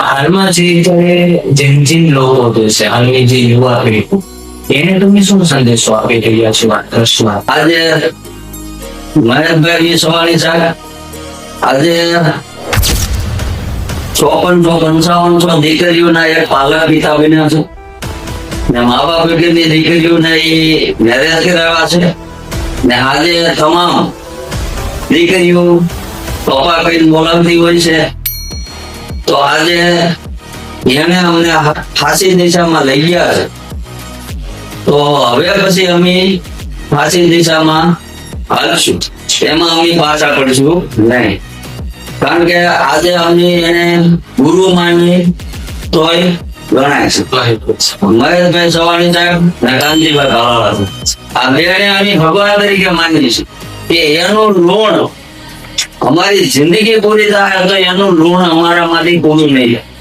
હાલમાં જે જેનજીન લોકો છે હાલની જે યુવા પેઢી એને તમે શું સંદેશો આપી રહ્યા છો આ ટ્રસ્ટમાં? આજે મહેશભાઈ સવાણી સાહેબ આજે 54-55 દીકરીઓના એક પાલક પિતા બન્યા છે ને મા બાપ વગરની દીકરીઓને એ મેરેજ કરાવ્યા છે ને આજે તમામ દીકરીઓ પપ્પા કઈ બોલાવતી હોય છે તો આજે એને અમને ફાંસી દિશામાં લઈ ગયા છે તો હવે પછી અમે ફાંસી દિશામાં હાલશું એમાં અમે પાછા પડશું નહીં કારણ કે આજે અમે એને ગુરુ માની તોય ગણાય છે મહેશભાઈ સવાણી સાહેબ ને કાંતિભાઈ કાલાળા છે આ બેને અમે ભગવાન તરીકે માનીએ છીએ કે એનું ઋણ અમારી જિંદગી પૂરી થાય તો એનું ઋણ અમારામાંથી પૂરું નહીં થાય